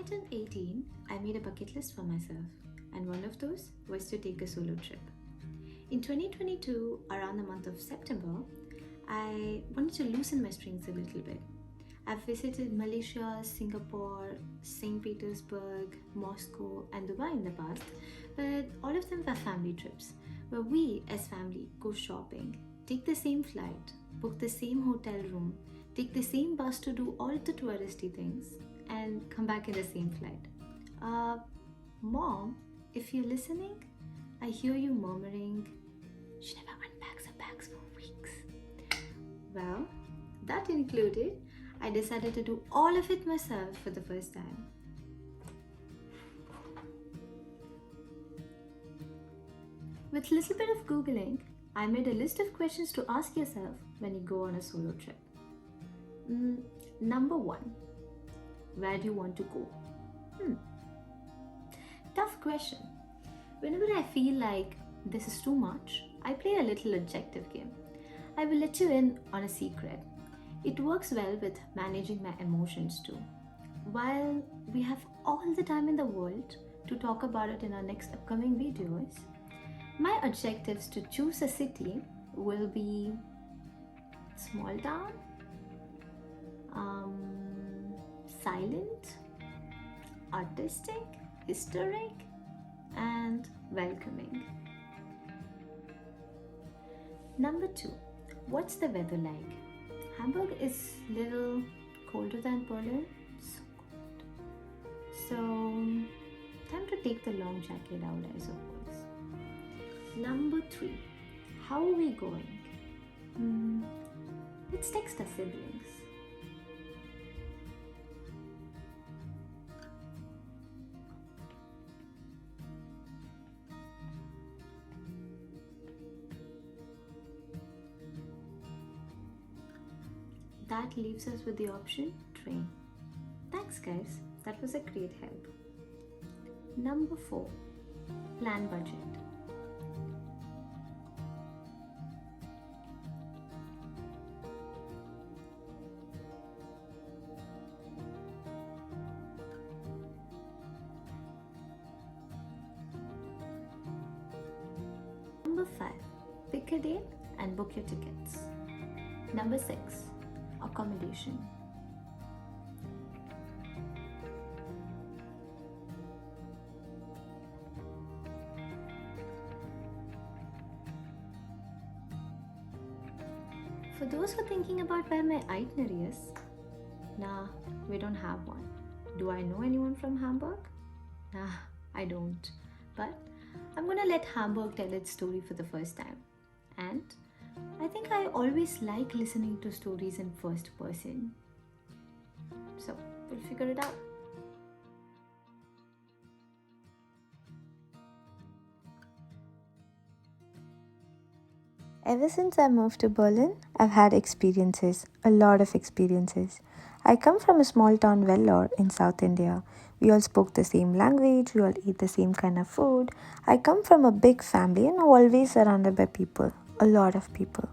turned 18, I made a bucket list for myself, and one of those was to take a solo trip. In 2022, around the month of September, I wanted to loosen my strings a little bit. I've visited Malaysia, Singapore, St. Petersburg, Moscow, and Dubai in the past, but all of them were family trips where we as family go shopping, take the same flight, book the same hotel room, take the same bus to do all the touristy things, and come back in the same flight. Uh, Mom, if you're listening, I hear you murmuring, she never unpacks her bags for weeks. Well, that included, I decided to do all of it myself for the first time. With little bit of Googling, I made a list of questions to ask yourself when you go on a solo trip. Number 1. Where do you want to go? Tough question. Whenever I feel like this is too much, I play a little adjective game. I will let you in on a secret. It works well with managing my emotions too. While we have all the time in the world to talk about it in our next upcoming videos, my adjectives to choose a city will be small town, silent, artistic, historic, and welcoming. Number 2. What's the weather like? Hamburg is little colder than Berlin. So cold. So, time to take the long jacket out, I suppose. Number 3. How are we going? Let's text our siblings. That leaves us with the option train. Thanks guys, that was a great help. Number 4. Plan budget. Number 5. Pick a date and book your tickets. Number 6. Accommodation. For those who are thinking about where my itinerary is, nah, we don't have one. Do I know anyone from Hamburg? Nah, I don't. But I'm gonna let Hamburg tell its story for the first time. And I think I always like listening to stories in first person. So, we'll figure it out. Ever since I moved to Berlin, I've had experiences, a lot of experiences. I come from a small town Vellore in South India. We all spoke the same language, we all eat the same kind of food. I come from a big family and I'm always surrounded by people, a lot of people.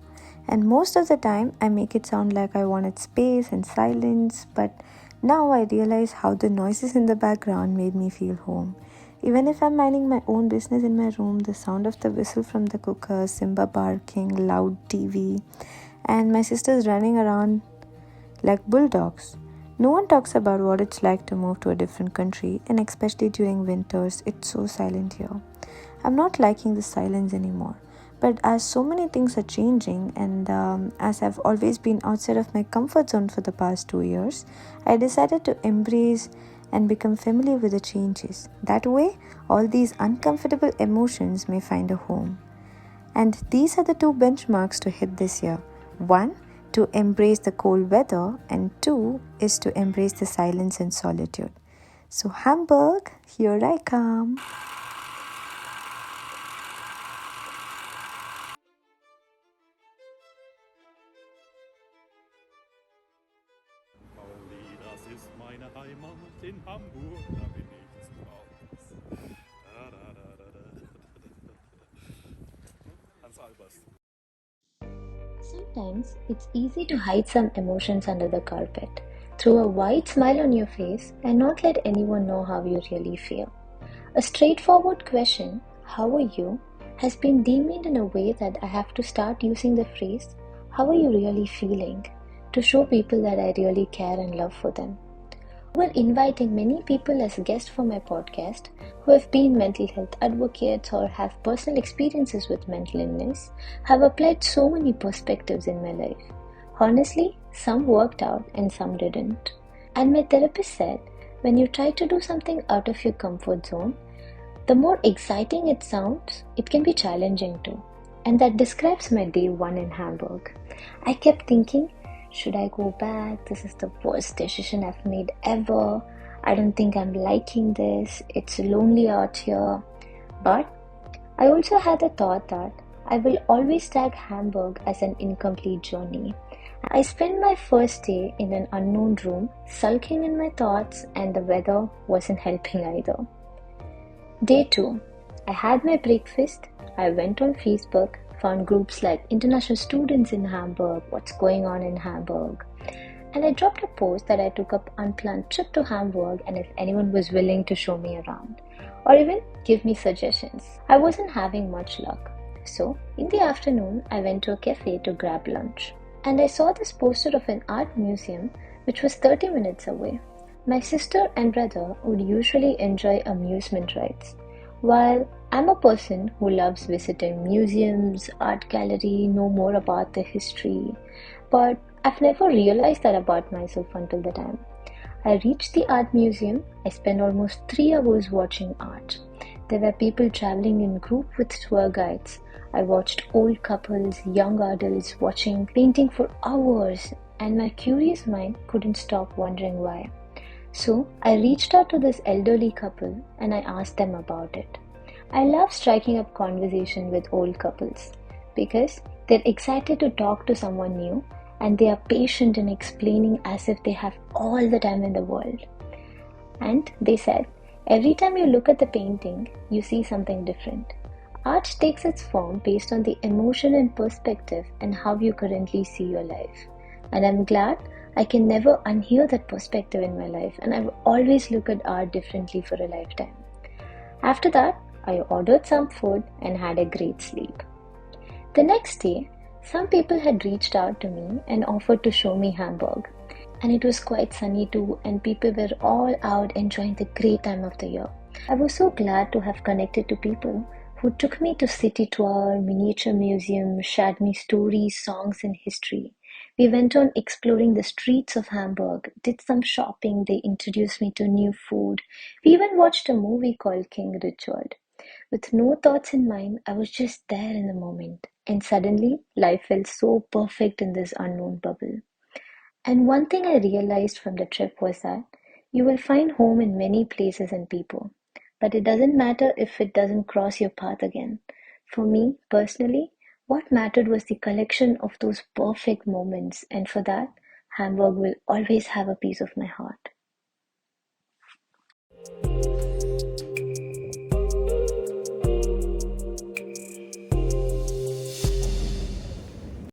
And most of the time, I make it sound like I wanted space and silence, but now I realize how the noises in the background made me feel home. Even if I'm minding my own business in my room, the sound of the whistle from the cooker, Simba barking, loud TV, and my sisters running around like bulldogs. No one talks about what it's like to move to a different country, and especially during winters, it's so silent here. I'm not liking the silence anymore. But as so many things are changing and as I've always been outside of my comfort zone for the past 2 years, I decided to embrace and become familiar with the changes. That way, all these uncomfortable emotions may find a home. And these are the 2 benchmarks to hit this year. 1, to embrace the cold weather, and 2 is to embrace the silence and solitude. So Hamburg, here I come. Das ist meine Heimat in Hamburg, da bin ich zu Haus. Hans Albers. Sometimes it's easy to hide some emotions under the carpet. throw a wide smile on your face, and not let anyone know how you really feel. A straightforward question, "How are you?" has been demeaned in a way that I have to start using the phrase, "How are you really feeling?" to show people that I really care and love for them. We're inviting many people as guests for my podcast who have been mental health advocates or have personal experiences with mental illness, have applied so many perspectives in my life. Honestly, some worked out and some didn't. And my therapist said, when you try to do something out of your comfort zone, the more exciting it sounds, it can be challenging too. And that describes my day one in Hamburg. I kept thinking, should I go back? This is the worst decision I've made ever. I don't think I'm liking this. It's lonely out here. But I also had the thought that I will always tag Hamburg as an incomplete journey. I spent my first day in an unknown room, sulking in my thoughts, and the weather wasn't helping either. Day 2. I had my breakfast. I went on Facebook, found groups like International Students in Hamburg, what's going on in Hamburg. And I dropped a post that I took up unplanned trip to Hamburg and if anyone was willing to show me around or even give me suggestions. I wasn't having much luck. So, in the afternoon, I went to a cafe to grab lunch. And I saw this poster of an art museum which was 30 minutes away. My sister and brother would usually enjoy amusement rides, while I'm a person who loves visiting museums, art gallery, know more about the history, but I've never realized that about myself until the time. I reached the art museum. I spent almost 3 hours watching art. There were people traveling in group with tour guides. I watched old couples, young adults watching painting for hours, and my curious mind couldn't stop wondering why. So I reached out to this elderly couple and I asked them about it. I love striking up conversation with old couples because they're excited to talk to someone new and they are patient in explaining as if they have all the time in the world. And they said, every time you look at the painting, you see something different. Art takes its form based on the emotion and perspective and how you currently see your life. And I'm glad I can never unhear that perspective in my life and I will always look at art differently for a lifetime. After that, I ordered some food and had a great sleep. The next day, some people had reached out to me and offered to show me Hamburg. And it was quite sunny too and people were all out enjoying the great time of the year. I was so glad to have connected to people who took me to city tour, miniature museum, shared me stories, songs and history. We went on exploring the streets of Hamburg, did some shopping, they introduced me to new food. We even watched a movie called King Richard. With no thoughts in mind, I was just there in the moment. And suddenly, life felt so perfect in this unknown bubble. And one thing I realized from the trip was that you will find home in many places and people. But it doesn't matter if it doesn't cross your path again. For me, personally, what mattered was the collection of those perfect moments, and for that, Hamburg will always have a piece of my heart.